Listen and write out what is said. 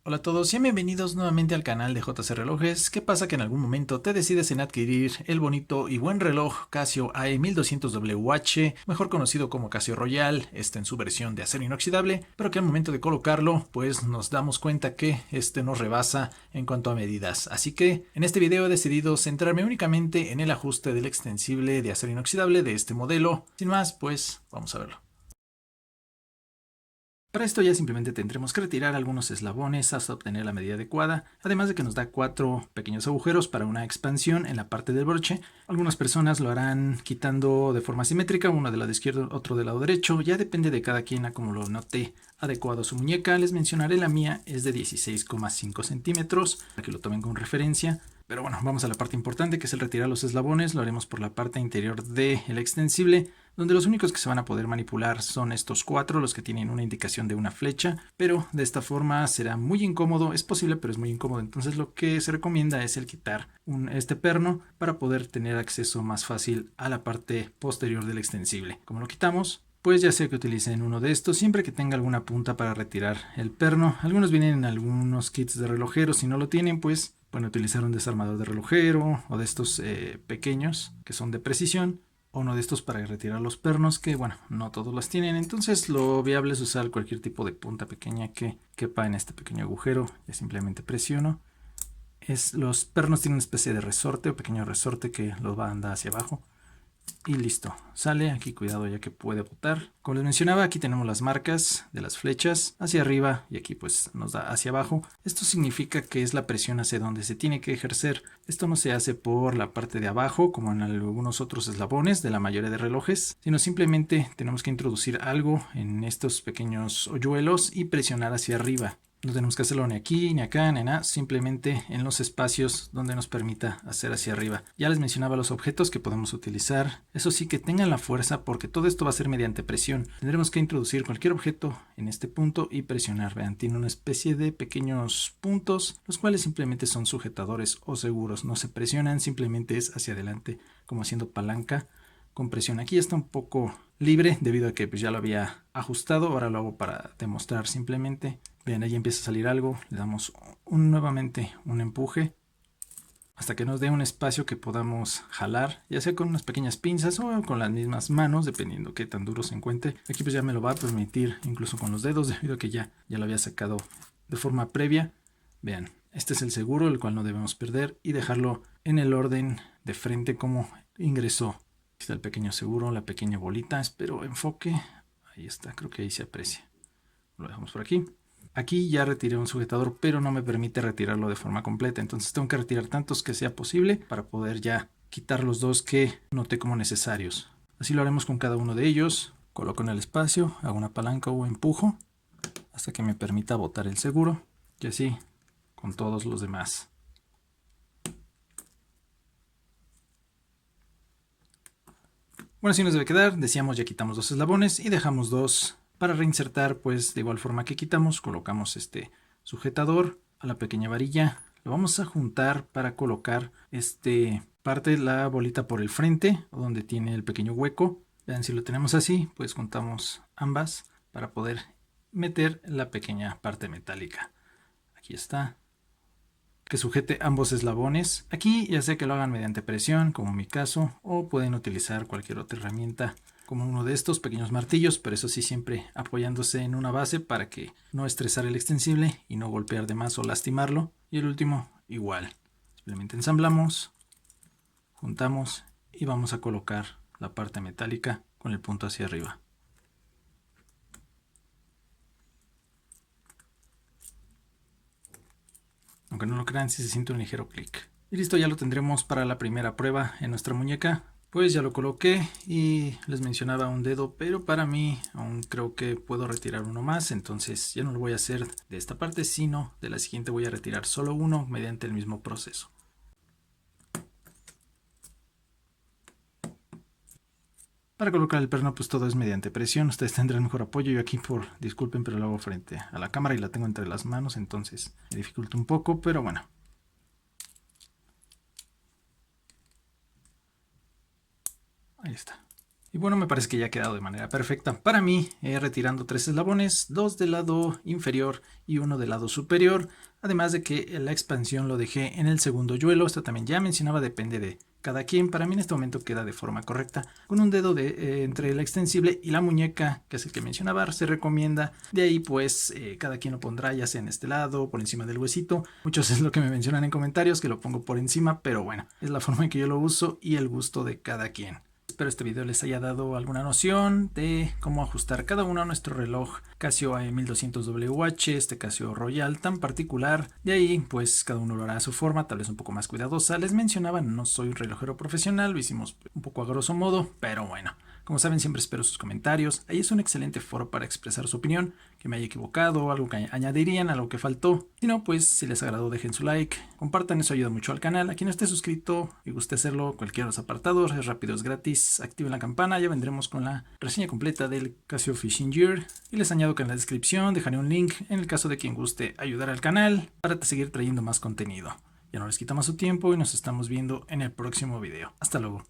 Hola a todos y bienvenidos nuevamente al canal de JC Relojes. ¿Qué pasa? Que en algún momento te decides en adquirir el bonito y buen reloj Casio AE1200WH, mejor conocido como Casio Royal, en su versión de acero inoxidable, pero que al momento de colocarlo, pues nos damos cuenta que nos rebasa en cuanto a medidas. Así que en este video he decidido centrarme únicamente en el ajuste del extensible de acero inoxidable de este modelo. Sin más, pues vamos a verlo. Para esto ya simplemente tendremos que retirar algunos eslabones hasta obtener la medida adecuada, además de que nos da 4 pequeños agujeros para una expansión en la parte del broche. Algunas personas lo harán quitando de forma simétrica, uno del lado izquierdo, otro del lado derecho, ya depende de cada quien a como lo note adecuado a su muñeca. Les mencionaré la mía es de 16,5 centímetros, para que lo tomen con referencia. Pero bueno, vamos a la parte importante, que es el retirar los eslabones. Lo haremos por la parte interior del extensible, donde los únicos que se van a poder manipular son estos 4, los que tienen una indicación de una flecha, pero de esta forma será muy incómodo. Es posible, pero es muy incómodo. Entonces lo que se recomienda es el quitar este perno para poder tener acceso más fácil a la parte posterior del extensible. Como lo quitamos, pues ya sea que utilicen uno de estos, siempre que tenga alguna punta para retirar el perno. Algunos vienen en algunos kits de relojeros. Si no lo tienen, pues pueden utilizar un desarmador de relojero o de estos pequeños que son de precisión, o uno de estos para retirar los pernos, que bueno, no todos los tienen. Entonces lo viable es usar cualquier tipo de punta pequeña que quepa en este pequeño agujero. Ya simplemente presiono. Los pernos tienen una especie de resorte o pequeño resorte que los va a andar hacia abajo. Y listo, sale. Aquí cuidado, ya que puede botar. Como les mencionaba, aquí tenemos las marcas de las flechas hacia arriba y aquí pues nos da hacia abajo. Esto significa que es la presión hacia donde se tiene que ejercer. Esto no se hace por la parte de abajo como en algunos otros eslabones de la mayoría de relojes, sino simplemente tenemos que introducir algo en estos pequeños hoyuelos y presionar hacia arriba. No tenemos que hacerlo ni aquí, ni acá, ni nada, simplemente en los espacios donde nos permita hacer hacia arriba. Ya les mencionaba los objetos que podemos utilizar. Eso sí, que tengan la fuerza, porque todo esto va a ser mediante presión. Tendremos que introducir cualquier objeto en este punto y presionar. Vean, tiene una especie de pequeños puntos, los cuales simplemente son sujetadores o seguros. No se presionan, simplemente es hacia adelante, como haciendo palanca con presión. Aquí está un poco libre debido a que pues ya lo había ajustado. Ahora lo hago para demostrar simplemente. Vean, ahí empieza a salir algo. Le damos nuevamente un empuje hasta que nos dé un espacio que podamos jalar, ya sea con unas pequeñas pinzas o con las mismas manos, dependiendo qué tan duro se encuentre. Aquí pues ya me lo va a permitir incluso con los dedos, debido a que ya lo había sacado de forma previa. Vean, este es el seguro, el cual no debemos perder, y dejarlo en el orden de frente como ingresó. Aquí está el pequeño seguro, la pequeña bolita. Espero enfoque. Ahí está, creo que ahí se aprecia. Lo dejamos por aquí. Aquí ya retiré un sujetador, pero no me permite retirarlo de forma completa. Entonces tengo que retirar tantos que sea posible para poder ya quitar los dos que noté como necesarios. Así lo haremos con cada uno de ellos. Coloco en el espacio, hago una palanca o empujo hasta que me permita botar el seguro. Y así con todos los demás. Bueno, así nos debe quedar. Decíamos, ya quitamos dos eslabones y dejamos dos para reinsertar. Pues de igual forma que quitamos, colocamos este sujetador a la pequeña varilla. Lo vamos a juntar para colocar parte de la bolita por el frente, o donde tiene el pequeño hueco. Vean, si lo tenemos así, pues juntamos ambas para poder meter la pequeña parte metálica. Aquí está, que sujete ambos eslabones. Aquí ya sea que lo hagan mediante presión, como en mi caso, o pueden utilizar cualquier otra herramienta como uno de estos pequeños martillos, pero eso sí, siempre apoyándose en una base para que no estresar el extensible y no golpear de más o lastimarlo. Y el último igual, simplemente ensamblamos, juntamos y vamos a colocar la parte metálica con el punto hacia arriba. Aunque no lo crean, sí se siente un ligero clic. Y listo, ya lo tendremos para la primera prueba en nuestra muñeca. Pues ya lo coloqué y les mencionaba un dedo, pero para mí aún creo que puedo retirar uno más. Entonces ya no lo voy a hacer de esta parte, sino de la siguiente voy a retirar solo uno mediante el mismo proceso. Para colocar el perno, pues todo es mediante presión. Ustedes tendrán mejor apoyo. Yo aquí, disculpen, pero lo hago frente a la cámara y la tengo entre las manos, entonces me dificulta un poco, pero bueno. Ahí está. Y bueno, me parece que ya ha quedado de manera perfecta. Para mí, retirando 3 eslabones, 2 del lado inferior y 1 del lado superior. Además de que la expansión lo dejé en el segundo yuelo. Esto también ya mencionaba, depende de cada quien. Para mí en este momento queda de forma correcta. Con un dedo entre la extensible y la muñeca, que es el que mencionaba, se recomienda. De ahí pues cada quien lo pondrá ya sea en este lado, por encima del huesito. Muchos es lo que me mencionan en comentarios, que lo pongo por encima. Pero bueno, es la forma en que yo lo uso y el gusto de cada quien. Espero este video les haya dado alguna noción de cómo ajustar cada uno a nuestro reloj Casio AM1200WH, este Casio Royal tan particular. De ahí pues cada uno lo hará a su forma, tal vez un poco más cuidadosa. Les mencionaba, no soy un relojero profesional, lo hicimos un poco a grosso modo, pero bueno. Como saben, siempre espero sus comentarios. Ahí es un excelente foro para expresar su opinión, que me haya equivocado, algo que añadirían, algo que faltó. Si no, pues si les agradó, dejen su like, compartan, eso ayuda mucho al canal. A quien no esté suscrito y guste hacerlo, cualquiera de los apartados, es rápido, es gratis. Activen la campana, ya vendremos con la reseña completa del Casio Fishing Gear. Y les añado que en la descripción dejaré un link en el caso de quien guste ayudar al canal para seguir trayendo más contenido. Ya no les quito más su tiempo y nos estamos viendo en el próximo video. Hasta luego.